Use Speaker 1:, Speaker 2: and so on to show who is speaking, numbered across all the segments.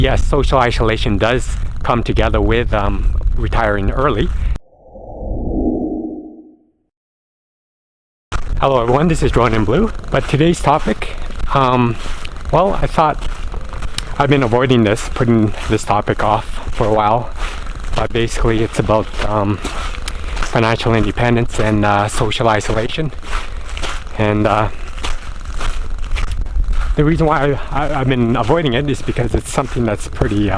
Speaker 1: yes, social isolation does come together with retiring early. Hello everyone, this is Drone in Blue. But today's topic, well, I thought I've been avoiding putting this topic off for a while. But basically it's about financial independence and social isolation. And the reason why I've been avoiding it is because it's something that's pretty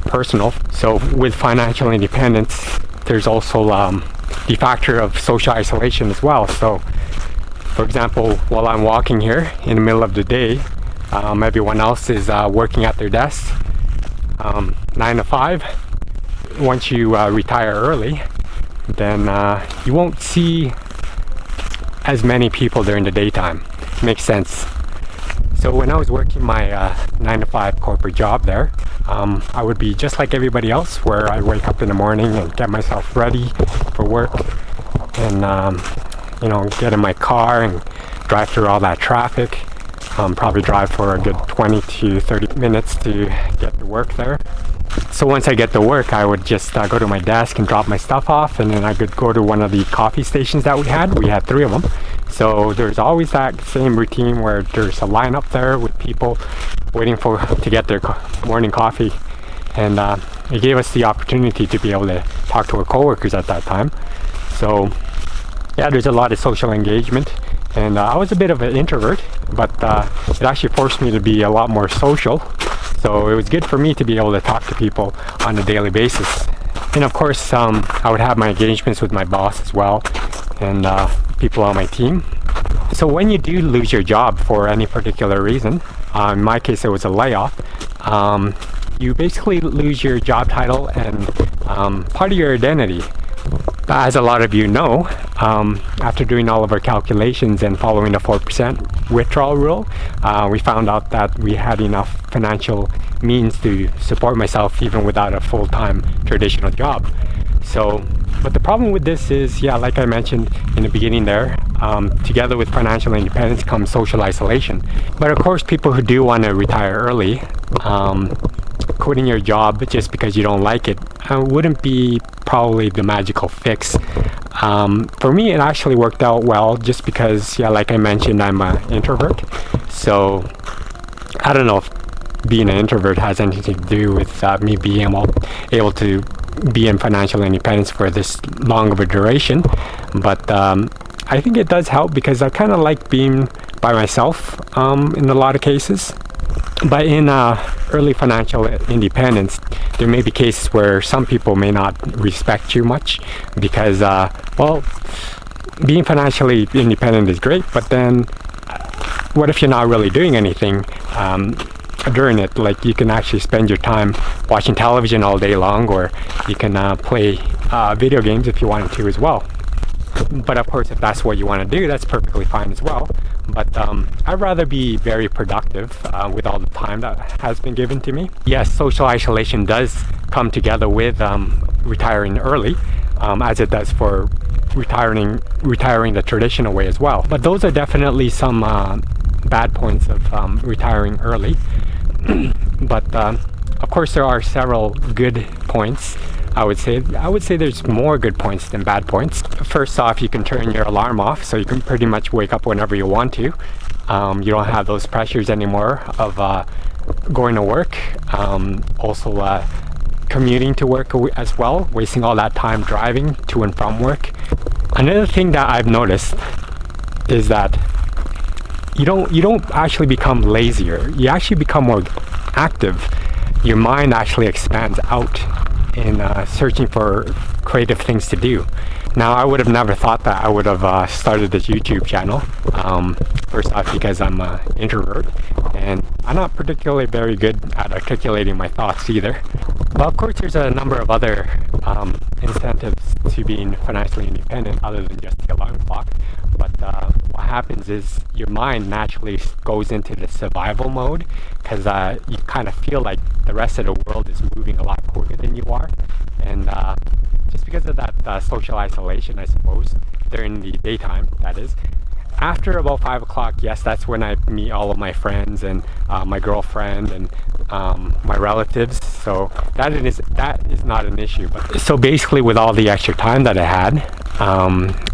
Speaker 1: personal. So with financial independence, there's also the factor of social isolation as well. So for example, while I'm walking here in the middle of the day, everyone else is working at their desks, 9 to 5. Once you retire early, then you won't see as many people during the daytime. Makes sense. So when I was working my 9 to 5 corporate job there, I would be just like everybody else, where I wake up in the morning and get myself ready for work, and get in my car and drive through all that traffic. Probably drive for a good 20 to 30 minutes to get to work there. So once I get to work, I would just go to my desk and drop my stuff off, and then I could go to one of the coffee stations that we had. We had 3 of them. So there's always that same routine where there's a line up there with people waiting to get their morning coffee. And it gave us the opportunity to be able to talk to our coworkers at that time. So yeah, there's a lot of social engagement. And I was a bit of an introvert, but it actually forced me to be a lot more social. So it was good for me to be able to talk to people on a daily basis. And of course, I would have my engagements with my boss as well, and people on my team. So when you do lose your job for any particular reason, in my case it was a layoff, you basically lose your job title and part of your identity. As a lot of you know, after doing all of our calculations and following the 4% withdrawal rule, we found out that we had enough financial means to support myself even without a full-time traditional job. So, but the problem with this is, yeah, like I mentioned in the beginning there, together with financial independence comes social isolation. But of course, people who do want to retire early, quitting your job just because you don't like it wouldn't be probably the magical fix. For me, it actually worked out well just because, yeah, like I mentioned, I'm an introvert. So I don't know if being an introvert has anything to do with me being able to be in financial independence for this long of a duration. But I think it does help because I kind of like being by myself in a lot of cases. But in early financial independence, there may be cases where some people may not respect you much because, well, being financially independent is great, but then what if you're not really doing anything during it? Like, you can actually spend your time watching television all day long, or you can play video games if you wanted to as well. But of course, if that's what you want to do, that's perfectly fine as well. But I'd rather be very productive with all the time that has been given to me. Yes, social isolation does come together with retiring early, as it does for retiring the traditional way as well. But those are definitely some bad points of retiring early. But of course, there are several good points. I would say there's more good points than bad points. First off, you can turn your alarm off, so you can pretty much wake up whenever you want to. You don't have those pressures anymore of going to work. Also commuting to work as well, wasting all that time driving to and from work. Another thing that I've noticed is that you don't actually become lazier. You actually become more active. Your mind actually expands out in searching for creative things to do. Now, I would have never thought that I would have started this YouTube channel. First off, because I'm an introvert and I'm not particularly very good at articulating my thoughts either. But of course, there's a number of other incentives to being financially independent other than just the alarm clock. But what happens is your mind naturally goes into the survival mode because you kind of feel like the rest of the world is moving a lot quicker than you are. And just because of that social isolation, I suppose, during the daytime, that is, After about 5 o'clock, yes, that's when I meet all of my friends and my girlfriend and my relatives. So that is not an issue. But so basically, with all the extra time that I had,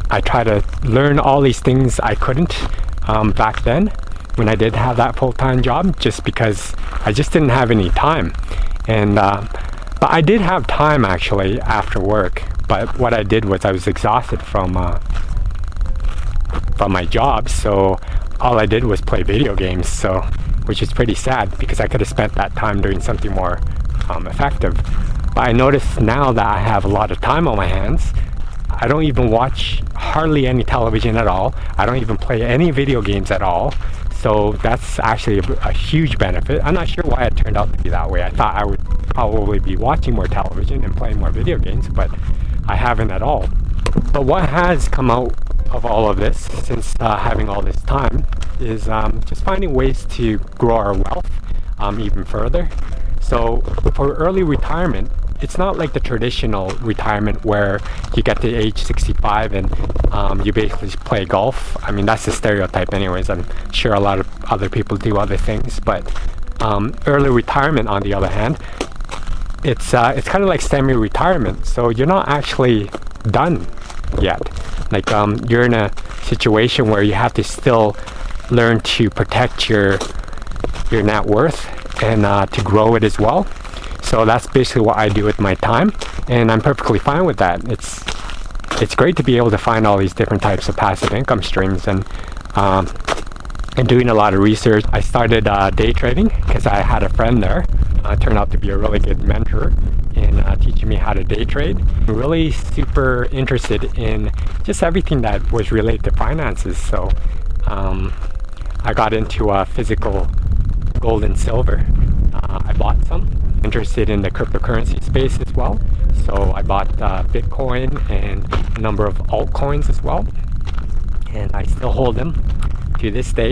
Speaker 1: I try to learn all these things I couldn't back then when I did have that full-time job, just because I just didn't have any time. And but I did have time actually after work. But what I did was I was exhausted from my job, so all I did was play video games. So, which is pretty sad because I could have spent that time doing something more effective. But I notice now that I have a lot of time on my hands, I don't even watch hardly any television at all. I don't even play any video games at all. So that's actually a huge benefit. I'm not sure why it turned out to be that way. I thought I would probably be watching more television and playing more video games, but I haven't at all. But what has come out of all of this since having all this time is just finding ways to grow our wealth even further. So for early retirement, it's not like the traditional retirement where you get to age 65 and you basically play golf. I mean, that's the stereotype anyways. I'm sure a lot of other people do other things, but early retirement, on the other hand, it's kind of like semi-retirement. So you're not actually done yet. Like you're in a situation where you have to still learn to protect your net worth and to grow it as well. So that's basically what I do with my time, and I'm perfectly fine with that. It's great to be able to find all these different types of passive income streams, and doing a lot of research. I started day trading because I had a friend there. Turned out to be a really good mentor in teaching me how to day trade. I'm really super interested in just everything that was related to finances. So I got into physical gold and silver. I bought some. Interested in the cryptocurrency space as well. So I bought Bitcoin and a number of altcoins as well. And I still hold them to this day,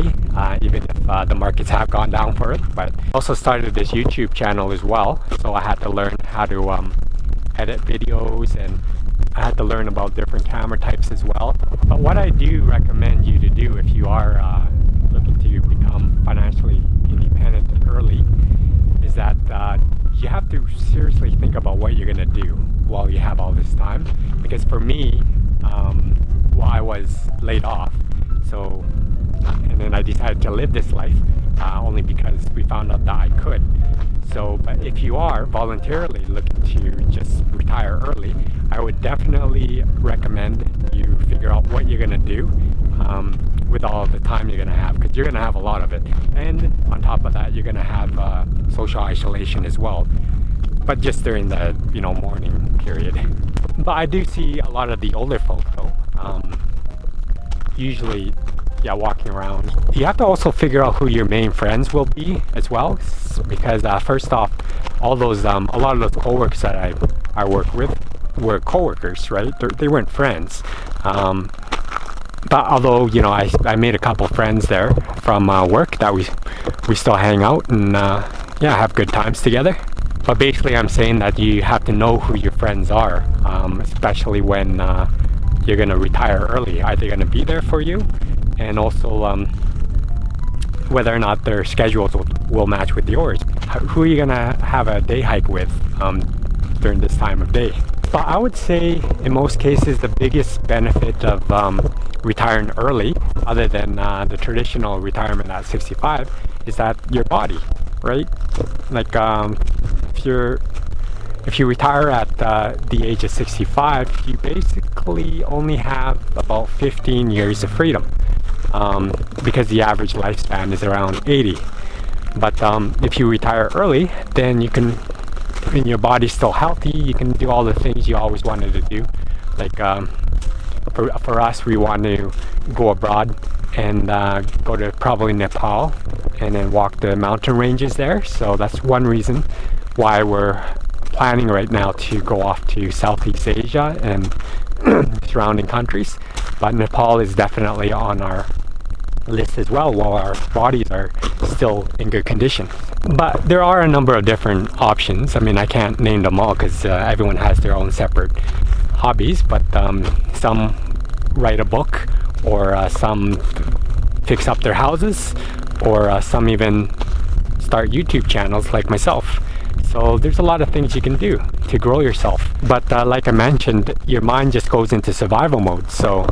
Speaker 1: even if the markets have gone down for it. But I also started this YouTube channel as well. So I had to learn how to edit videos, and I had to learn about different camera types as well. But what I do recommend you to do if you are looking to become financially independent early is that you have to seriously think about what you're going to do while you have all this time. Because for me, I was laid off, so and then I decided to live this life only because we found out that I could. So, but if you are voluntarily looking to just retire early, I would definitely recommend you figure out what you're going to do with all the time you're going to have, because you're going to have a lot of it. And on top of that, you're going to have social isolation as well, but just during the morning period. But I do see a lot of the older folk though, usually walking around. You have to also figure out who your main friends will be as well, because first off, all those a lot of those coworkers that I work with were coworkers, right? They weren't friends. But although I made a couple friends there from work that we still hang out and have good times together. But basically, I'm saying that you have to know who your friends are, especially when you're going to retire early. Are they going to be there for you? And also whether or not their schedules will match with yours. Who are you going to have a day hike with during this time of day? But I would say in most cases the biggest benefit of retiring early, other than the traditional retirement at 65, is that your body, right? Like if you retire at the age of 65, you basically only have about 15 years of freedom, because the average lifespan is around 80. But if you retire early, then you can, and your body's still healthy, you can do all the things you always wanted to do. Like for us, we want to go abroad and go to probably Nepal and then walk the mountain ranges there. So that's one reason why we're planning right now to go off to Southeast Asia and surrounding countries. But Nepal is definitely on our list as well, while our bodies are still in good condition. But there are a number of different options. I mean, I can't name them all because everyone has their own separate hobbies, but some write a book or some fix up their houses, or some even start YouTube channels like myself. So there's a lot of things you can do to grow yourself. But like I mentioned, your mind just goes into survival mode. So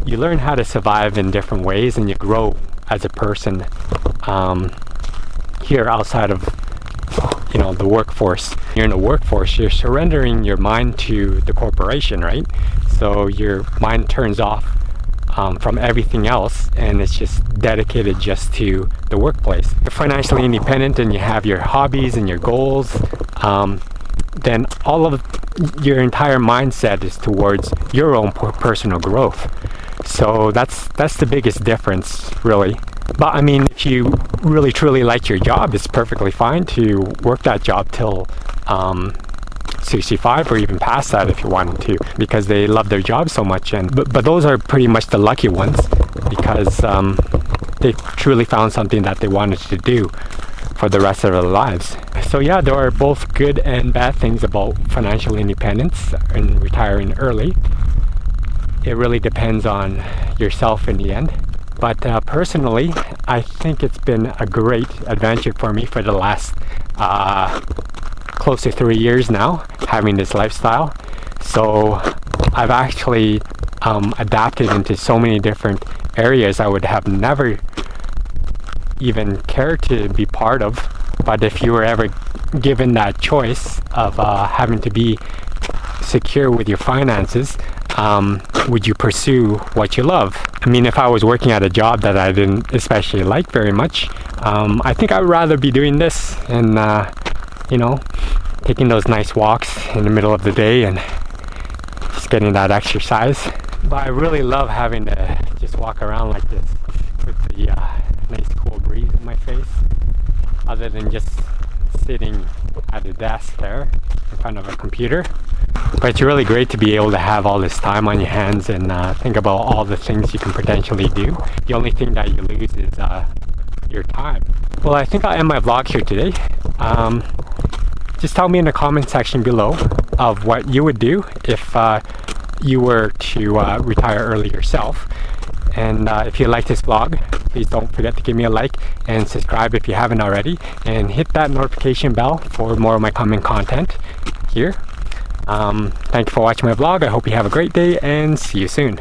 Speaker 1: you learn how to survive in different ways, and you grow as a person here outside of the workforce. You're in the workforce, you're surrendering your mind to the corporation, right? So your mind turns off from everything else, and it's just dedicated just to the workplace. You're financially independent and you have your hobbies and your goals, then all of your entire mindset is towards your own personal growth. So that's the biggest difference, really. But I mean, if you really truly like your job, it's perfectly fine to work that job till 65 or even past that if you wanted to, because they love their job so much. But those are pretty much the lucky ones, because they truly found something that they wanted to do for the rest of their lives. So yeah, there are both good and bad things about financial independence and retiring early. It really depends on yourself in the end. But personally, I think it's been a great adventure for me for the last close to 3 years now, having this lifestyle. So I've actually adapted into so many different areas I would have never even cared to be part of. But if you were ever given that choice of having to be secure with your finances, would you pursue what you love? I mean, if I was working at a job that I didn't especially like very much, I think I'd rather be doing this and taking those nice walks in the middle of the day and just getting that exercise. But I really love having to just walk around like this with the nice cool breeze in my face, other than just sitting at a desk there in front of a computer. But it's really great to be able to have all this time on your hands and think about all the things you can potentially do. The only thing that you lose is your time. Well, I think I'll end my vlog here today. Just tell me in the comment section below of what you would do if you were to retire early yourself. And if you like this vlog, please don't forget to give me a like and subscribe if you haven't already, and hit that notification bell for more of my coming content here. Thank you for watching my vlog. I hope you have a great day, and see you soon.